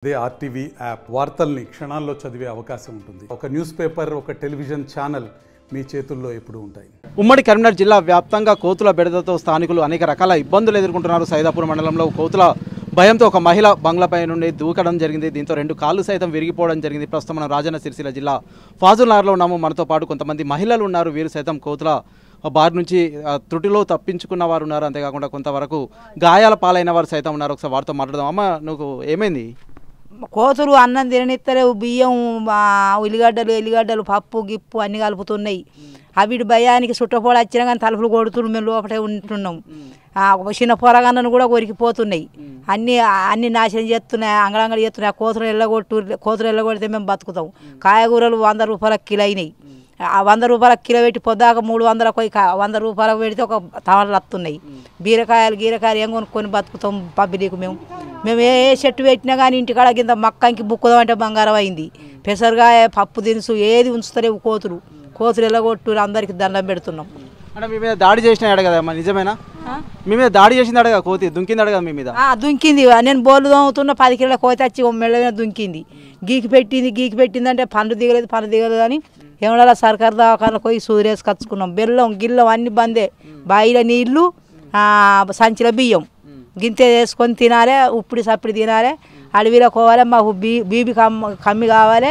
అదే RTV app వార్తల్ని క్షణాల్లో చదివే అవకాశం ఉంటుంది. ఒక న్యూస్ పేపర్, ఒక టెలివిజన్ ఛానల్ మీ చేతుల్లో ఎప్పుడూ ఉంటాయి. ఉమ్మడి కరీంనగర్ జిల్లా వ్యాప్తంగా కోతుల బెడదతో స్థానికులు అనేక రకాల ఇబ్బందులు ఎదుర్కొంటున్నారు. సైదాపూర్ మండలంలో కోతుల భయంతో ఒక మహిళ బంగ్లాపై నుండి దూకడం జరిగింది. దీంతో 2 కాళ్ళు సైతం విరిగిపోవడం జరిగింది. ప్రస్తుతం మనం రాజన్న సిరిసిల్ల జిల్లా ఫాజుల్నగర్లో ఉన్నాము. మనతో పాటు కొంతమంది మహిళలు ఉన్నారు. వీరు సైతం కోతుల బారి నుంచి త్రుటిలో తప్పించుకున్న వారు ఉన్నారు. అంతేకాకుండా కొంతవరకు గాయాల పాలైన వారు సైతం ఉన్నారు. ఒకసారి వారితో మాట్లాడదాం. అమ్మ, నువ్వు ఏమైంది? కోతులు అన్నం తిననిస్తలేవు. బియ్యం, ఎల్లిగడ్డలు, పప్పు గిప్పు అన్ని కలుపుతున్నాయి. అవి భయానికి చుట్టపోడు వచ్చినా కానీ తలుపులు కొడుతున్నారు. మేము లోపలే ఉంటున్నాం. చిన్న పొరగన్నను కూడా కొరికిపోతున్నాయి. అన్ని నాశనం చేస్తున్నాయి, అంగడంగడి చేస్తున్నాయి. కోతులు ఎల్లగొడితే మేము బతుకుతాం. కాయగూరలు 100 రూపాయలకు కిలో అయినాయి. 100 రూపాయలకు కిలో పెట్టి పొద్దాక 300 పోయి 100 రూపాయలకు పెడితే ఒక టమాటాలు వస్తున్నాయి. గీరకాయలు ఏం కొనుక్కొని బతుకుతాం పబ్లిక్. మేము ఏ చెట్టు పెట్టినా కానీ ఇంటికాడ కింద మక్కంకి బుక్కుదామంటే బంగారం అయింది. పెసరగాయ, పప్పు దినుసు ఏది ఉంచుతలేవు కోతులు ఎల్లగొట్టు అందరికి దండం పెడుతున్నాం. అంటే మీ మీద దాడి చేసినాడు కదా, నిజమేనా? మీ మీద దాడి చేసింది అడగా, కోతి దుంకింది అడగా మీ మీద? దుంకింది. నేను బోర్లు దోముతున్న 10 కిలోల కోతి వచ్చి మెళ్ళ మీద దుంకింది. గీకి పెట్టింది అంటే పన్ను దిగలేదు అని ఏమన్నా సర్కారు దవాఖానకు పోయి సూర్యేసి కచ్చుకున్నాం. బెల్లం గిల్లం అన్ని బందే. బాయిల నీళ్లు, సంచిల బియ్యం గింతే వేసుకొని తినాలి. ఉప్పుడు సప్పుడు తినాలి. అడవిలో పోవాలి. మాకు బీబీ కమ్మి కావాలి.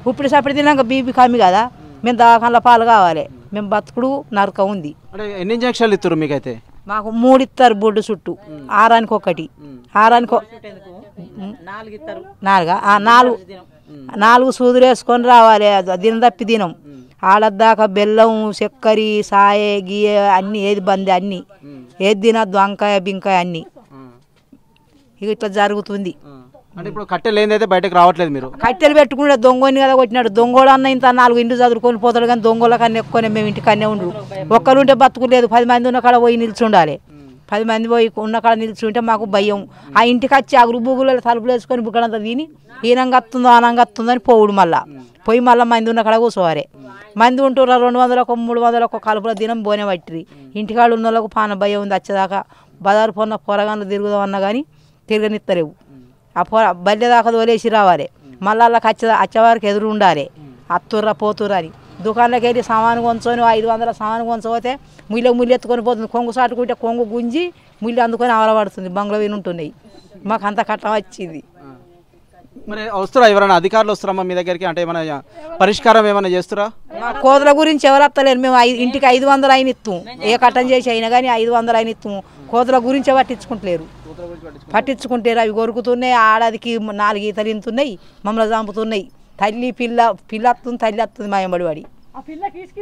ఉప్పుడు సప్పుడు తినాక బీబీ కమ్మి కదా, మేము దవాఖానలో పాలు కావాలి. మేము బతుకుడు నరకం ఉంది. అంటే ఎన్ని ఇంజక్షన్లు ఇస్తారు మీకైతే? మాకు 3 ఇస్తారు బొడ్డు చుట్టూ. 6 ఒకటి, 6 4 సూదులు వేసుకొని రావాలి. దినం తప్పి దినం ఆడదాకా బెల్లం, చక్కెర, సాయ, గీయ అన్ని ఏది బంది అన్ని ఏది తినద్దు. వంకాయ బింకాయ అన్ని ఇక ఇట్లా జరుగుతుంది. అంటే ఇప్పుడు కట్టెలు ఏందైతే బయటకు రావట్లేదు. మీరు కట్టెలు పెట్టుకుంటే దొంగని కదా కొట్టినాడు. దొంగోడు అన్న ఇంత 4 ఇండ్లు చదువుకొని పోతాడు కానీ దొంగల కన్నా ఎక్కువనే మేము ఇంటికన్నా ఉండు. ఒక్కరుంటే బతుకులేదు. 10 మంది ఉన్న కాడ పోయి నిల్చుండాలి. 10 మంది పోయి ఉన్న కాడ నిల్చుంటే మాకు భయం. ఆ ఇంటికి వచ్చి ఆ బుగ్గులలో తలుపులు వేసుకొని బుగ్గడంతా తిని ఈనంగా వస్తుందో అనంగా వస్తుందో అని పోవుడు. పోయి మళ్ళీ మంది ఉన్న కాడ కూర్చోవాలి. మంది ఉంటున్నారు 200 300 కలుపుల దినం బోనే పట్టిరి. ఇంటికాడ ఉన్న వాళ్ళకు పాన భయం ఉంది. వచ్చేదాకా బజారు పొన్న పొరగాను తిరుగుదాం అన్నా కానీ తిరగనిత్తలేవు. ఆ బల్లె దాకా తోలేసి రావాలి. మళ్ళీ వాళ్ళకి వచ్చేవారికి ఎదురు ఉండాలి. అత్తుర్రా పోతుర్రా అని దుకాణంలోకి వెళ్ళి సామాను కొంచుకొని 500 సామాను కొంచపోతే ముళ్ళు ఎత్తుకొని పోతుంది. కొంగు సాటుకుంటే కొంగు గుంజి ముళ్ళు అందుకొని ఆవలబడుతుంది. బంగ్లా విని ఉంటున్నాయి. మాకు అంత కట్టం వచ్చింది. మరి వస్తురా ఎవరైనా అధికారులు వస్తారమ్మా మీ దగ్గరికి? అంటే ఏమైనా పరిష్కారం ఏమైనా చేస్తురా? మా కోతుల గురించి ఎవరు వస్తలేరు. మేము ఇంటికి 500 అయిన ఇస్తాము. ఏ కట్టం చేసి అయినా కానీ 500 అయిన ఇస్తాము. కోతుల గురించే పట్టించుకుంటారు. అవి కొరుకుతున్నాయి. ఆడదికి 4 ఈతలు ఇంతున్నాయి. మమ్మల్ని చంపుతున్నాయి. పిల్ల వస్తుంది, తల్లి వస్తుంది మా ఎంబడివాడి.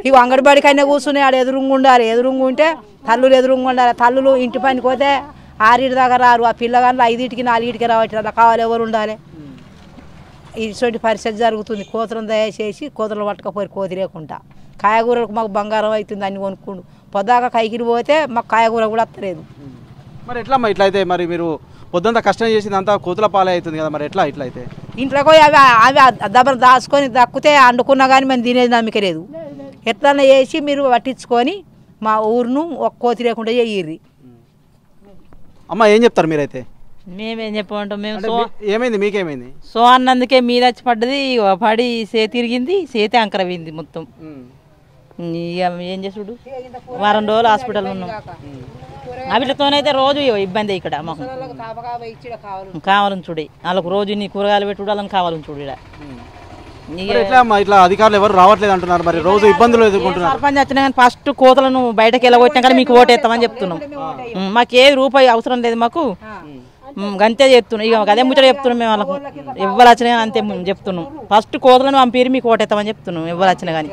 ఇవి అంగడిబడికైనా కూర్చున్నాయి. ఆడ ఎదురుంగా ఉండాలి. ఎదురుంగా ఉంటే తల్లులు ఎదురుంగా ఉండాలి. తల్లులు ఇంటి పనికి పోతే 6 దాకా రారు. ఆ పిల్లగాళ్ళు 5 4 రావట్లేదు. అలా కావాలి. ఎవరు ఉండాలి? ఇటువంటి పరిస్థితి జరుగుతుంది. కోతులను దయచేసి కోతులను పట్టుకపోయి కోతి లేకుండా కాయగూరలకు మాకు బంగారం అవుతుంది. అన్ని కొనుక్కుండు పొద్దాక కైకిరి పోతే మాకు కాయగూర కూడా వస్తలేదు. మరి ఎట్లమ్మా ఇట్లయితే? మరి మీరు పొద్దుంతా కష్టం చేసిందంతా కోతుల పాలే అవుతుంది కదా, మరి ఎట్లా ఇట్లయితే? ఇంట్లోకి పోయి అవి దెబ్బలు దాచుకొని దక్కితే అండుకున్నా కానీ మేము తినేది నమ్మిక లేదు. ఎట్లన్నా చేసి మీరు పట్టించుకొని మా ఊరును ఒక కోతి లేకుండా చెయ్యిర్రి. అమ్మ, ఏం చెప్తారు మీరైతే? మేమేం చెప్పమంటాం? మేము ఏమైంది? మీకేమైంది? సో అన్నందుకే మీద వచ్చి పడ్డది. పడి తిరిగింది. చేతి అంకరవింది మొత్తం. ఇక ఏం చేసుడు, 1 వారం రోజులు హాస్పిటల్ ఉన్నాం. వీటితోనైతే రోజు ఇబ్బంది ఇక్కడ మాకు. కావాలని చూడే వాళ్ళకు రోజు నీ కూరగాయలు పెట్టుడు, వాళ్ళని కావాలని చూడు. ఇట్లా అధికారులు ఎవరు రావట్లేదు అంటున్నారు. మరి రోజు ఇబ్బందులు ఎదుర్కొంటున్నారు. సర్పంచ్ వచ్చినా కానీ ఫస్ట్ కోతలను బయటకు వెళ్ళగొట్టినా కానీ మీకు ఓటేస్తామని చెప్తున్నాం. మాకు ఏ రూపాయి అవసరం లేదు. మాకు అంతే చెప్తున్నాం. ఇక అదే ముచ్చట చెప్తున్నాం. మేము వాళ్ళకు ఎవరు వచ్చినా అంతే చెప్తున్నాం. ఫస్ట్ కోతలను పంపిరి మీకు ఓటేస్తామని చెప్తున్నాం. ఎవరు వచ్చినా కానీ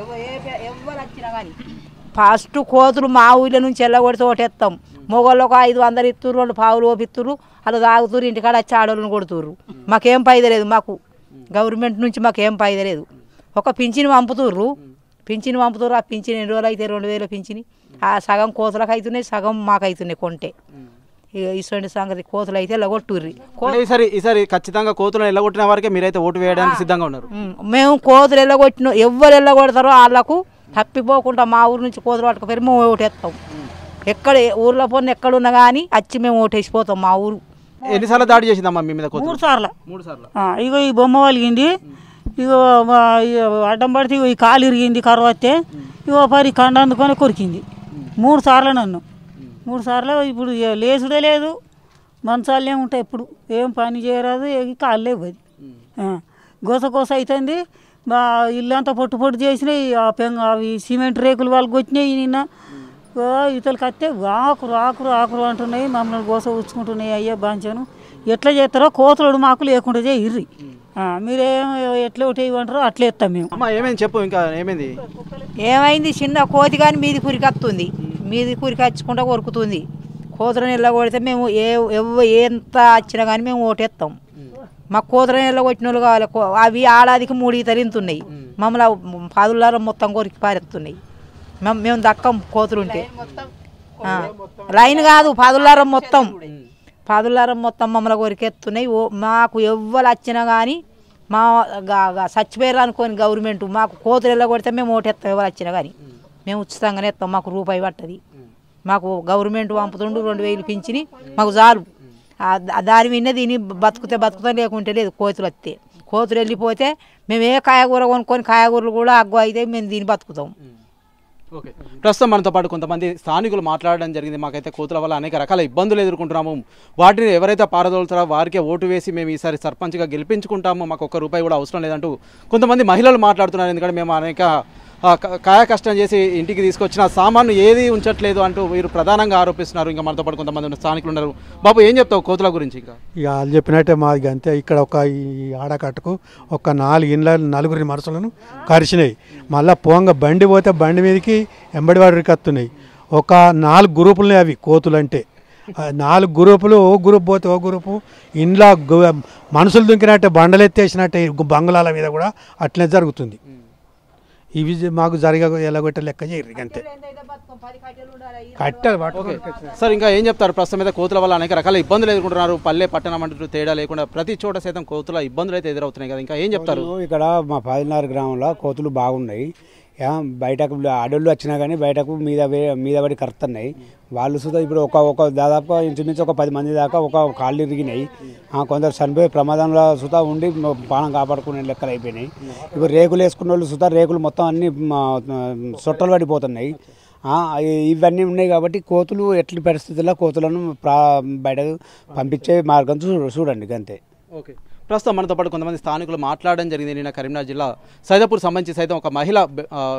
ఫస్ట్ కోతులు మా ఊళ్ళో నుంచి వెళ్ళగొడితే ఓటేస్తాం. మొగోళ్ళకు 500 ఇస్తుర్రు, 2 పావులు ఓపిస్తుర్రు. అలా తాగుతుర్రు. ఇంటికాడ వచ్చి ఆడోళ్ళని కొడుతుర్రు. మాకేం ఫైదా లేదు. మాకు గవర్నమెంట్ నుంచి మాకేం ఫైదా లేదు. ఒక పింఛను పంపుతుర్రు. ఆ పింఛను ఎన్ని రోజులు అయితే 2000 పింఛని. ఆ సగం కోతులకు అవుతున్నాయి, సగం మాకు అవుతున్నాయి కొంటే. ఇటువంటి సంగతి కోతులు అయితే ఎల్లగొట్టుర్రి. ఈసారి ఖచ్చితంగా కోతులను ఎల్లగొట్టిన వారికే మీరైతే ఓటు వేయడానికి సిద్ధంగా ఉన్నారు? మేము కోతులు ఎల్లగొట్టిన ఎవరు ఎల్లగొడతారో వాళ్ళకు తప్పిపోకుండా మా ఊరు నుంచి కోతులు పట్టుకుపోయి మేము ఓటేస్తాం. ఎక్కడ ఊర్లో పోయిన ఎక్కడున్నా కానీ వచ్చి మేము ఓటేసిపోతాం. మా ఊరు ఎన్నిసార్లు దాడి చేసిందమ్మా మీ మీద కోతులు? 3 సార్లు. 3 సార్లు. ఇగో ఈ బొమ్మ వలిగింది, ఇగో అడ్డం పడితే ఇగో ఈ కాలు ఇరిగింది, కరవత్తే ఇగో పరి కండ అందుకొని కొరికింది 3 సార్లు నన్ను. 3 సార్లు. ఇప్పుడు లేచుడే లేదు, మంచాలే ఉంటాయి, ఎప్పుడు ఏం పని చేయరాదు, కాళ్ళు లేవు. అది గోస అవుతుంది. ఇల్లంతా పొట్టు చేసినాయి. అవి సిమెంట్ రేకులు వాళ్ళకి వచ్చినాయి. నిన్న ఇతలకి వస్తే ఆకురు అంటున్నాయి, మమ్మల్ని గోస ఉచ్చుకుంటున్నాయి. అయ్యా బాంచాను, ఎట్లా చేస్తారో కోతులు మాకు లేకుండా చేయర్రి, మీరేం ఎట్లా ఒకటి ఇవ్వంటారో అట్లా ఇస్తాం మేము. అమ్మా ఏమైంది చెప్పు, ఇంకా ఏమైంది? ఏమైంది, చిన్న కోతి కానీ మీది కురికత్తుంది, మీది కురికచ్చుకుంటా కొరుకుతుంది. కోతులను ఎల్లగొడితే మేము ఎంత వచ్చినా కానీ మేము ఓటేస్తాం. మాకు కోతులను ఎల్లగొట్టిన వాళ్ళు కావాలి. అవి ఆడాదికి 3 ఈతలింతున్నాయి, మమ్మల్ని 10 మొత్తం కొరికి పారేస్తున్నాయి. మేము దక్కం కోతులుంటే. లైన్ కాదు, 10 మొత్తం మమ్మల్ని కొరికెత్తున్నాయి. మాకు ఎవ్వరు వచ్చినా కానీ మా చచ్చిపోయారు అనుకోని గవర్నమెంట్ మాకు కోతులు ఎల్లగొడితే మేము ఓటేస్తాం. ఎవరు వచ్చినా కానీ మేము ఉచితంగానే ఇస్తాం, మాకు రూపాయి పట్టది. మాకు గవర్నమెంట్ పంపుతుండు 2000 పింఛని మాకు చాలు. దాని మీద దీన్ని బతుకుతాం, లేకుంటే లేదు. కోతులు వస్తే కోతులు వెళ్ళిపోతే మేము ఏ కాయగూర కొనుక్కొని కాయగూరలు కూడా అగ్గు అయితే మేము దీన్ని బతుకుతాం. ఓకే, ప్రస్తుతం మనతో పాటు కొంతమంది స్థానికులు మాట్లాడడం జరిగింది. మాకైతే కోతుల వల్ల అనేక రకాల ఇబ్బందులు ఎదుర్కొంటున్నాము, వాటిని ఎవరైతే పారదోలుతారో వారికే ఓటు వేసి మేము ఈసారి సర్పంచ్గా గెలిపించుకుంటాము, మాకు ₹1 కూడా అవసరం లేదంటూ కొంతమంది మహిళలు మాట్లాడుతున్నారు. ఎందుకంటే మేము అనేక కాయ కష్టం చేసి ఇంటికి తీసుకొచ్చిన సామాను ఏది ఉంచట్లేదు అంటూ వీరు ప్రధానంగా ఆరోపిస్తున్నారు. ఇంకా మనతో పాటు కొంతమంది స్థానికులు ఉన్నారు. బాబు ఏం చెప్తావు కోతుల గురించి? ఇంకా ఇక వాళ్ళు చెప్పినట్టే మాది అంతే. ఇక్కడ ఈ ఆడకట్టుకు 4 ఇండ్ల 4 మనుషులను కరిచినాయి. మళ్ళీ పోంగ బండి పోతే బండి మీదకి ఎంబడివాడికి వస్తున్నాయి. ఒక 4 గ్రూపులు అవి కోతులు అంటే. 4 గ్రూపులు, ఓ గ్రూప్ పోతే ఓ గ్రూపు ఇండ్ల మనుషులు దుంకినట్టే బండలు ఎత్తేసినట్టే బంగుళాల మీద కూడా అట్లనే జరుగుతుంది. ఇవి మాకు ఎలాగొట్టే లెక్క చేయరు అంతే. కట్టెలు సార్ ఇంకా ఏం చెప్తారు? ప్రస్తుతం మీద కోతుల వల్ల అనేక రకాల ఇబ్బందులు ఎదుర్కొంటున్నారు. పల్లె పట్టణం అంటూ తేడా లేకుండా ప్రతి చోట సైతం కోతుల ఇబ్బందులు అయితే ఎదురవుతున్నాయి కదా, ఇంకా ఏం చెప్తారు? ఇక్కడ మా 10 గ్రామంలో కోతులు బాగున్నాయి. బయటకు అడవులు వచ్చినా కానీ బయటకు మీద పడి కరుతున్నాయి. వాళ్ళు సుధా ఇప్పుడు ఒక దాదాపు ఇంచుమించు ఒక 10 మంది దాకా ఒక కాళ్ళు ఇరిగినాయి. కొందరు చనిపోయే ప్రమాదంలో సుధా ఉండి ప్రాణం కాపాడుకునే లెక్కలు అయిపోయినాయి. ఇప్పుడు రేకులు వేసుకున్న వాళ్ళు సుధా రేకులు మొత్తం అన్ని సొట్టలు పడిపోతున్నాయి. ఇవన్నీ ఉన్నాయి కాబట్టి కోతులు ఎట్ల పరిస్థితుల్లో కోతులను బయటకు పంపించే మార్గం చూడండి అంతే. ఓకే, ప్రస్తుతం మనతో పాటు కొంతమంది స్థానికులు మాట్లాడడం జరిగింది. నిన్న కరీంనగర్ జిల్లా సైదాపూర్ సంబంధించి సైతం ఒక మహిళ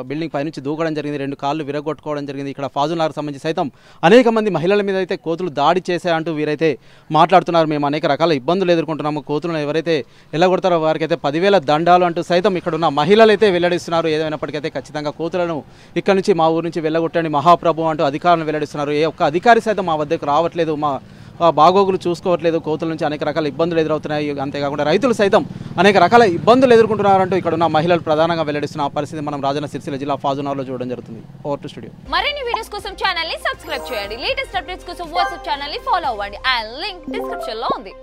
బిల్డింగ్ పైనుంచి దూకడం జరిగింది, 2 కాళ్ళు విరగొట్టుకోవడం జరిగింది. ఇక్కడ ఫాజుల్నగర్ సంబంధించి సైతం అనేక మంది మహిళల మీద అయితే కోతులు దాడి చేశాయంటూ వీరైతే మాట్లాడుతున్నారు. మేము అనేక రకాల ఇబ్బందులు ఎదుర్కొంటున్నాము, కోతులను ఎవరైతే ఎల్లగొడతారో వారికి అయితే 10,000 దండాలు అంటూ సైతం ఇక్కడ ఉన్న మహిళలు అయితే వెల్లడిస్తున్నారు. ఏదైనప్పటికైతే ఖచ్చితంగా కోతులను ఇక్కడ నుంచి మా ఊరు నుంచి వెళ్ళగొట్టండి మహాప్రభు అంటూ అధికారులను వెల్లడిస్తున్నారు. ఏ ఒక్క అధికారి సైతం మా వద్దకు రావట్లేదు, మా బాగోగులు చూసుకోవట్లేదు, కోతుల నుంచి అనేక రకాల ఇబ్బందులు ఎదురవుతున్నాయి. అంతేకాకుండా రైతులు సైతం అనేక రకాల ఇబ్బందులు ఎదుర్కొంటున్నారంటూ ఇక్కడ ఉన్న మహిళలు ప్రధానంగా వెల్లడిస్తున్న పరిస్థితి మనం రాజన్న సిరిసిల్ల జిల్లా ఫాజుల్నగర్లో చూడడం జరుగుతుంది. Over to studio. మరిన్ని వీడియోస్ కోసం ఛానల్ ని సబ్స్క్రైబ్ చేయండి, లేటెస్ట్ అప్డేట్స్ కోసం వాట్సాప్ ఛానల్ ని ఫాలో అవ్వండి. ఆ లింక్ డిస్క్రిప్షన్ లో ఉంది.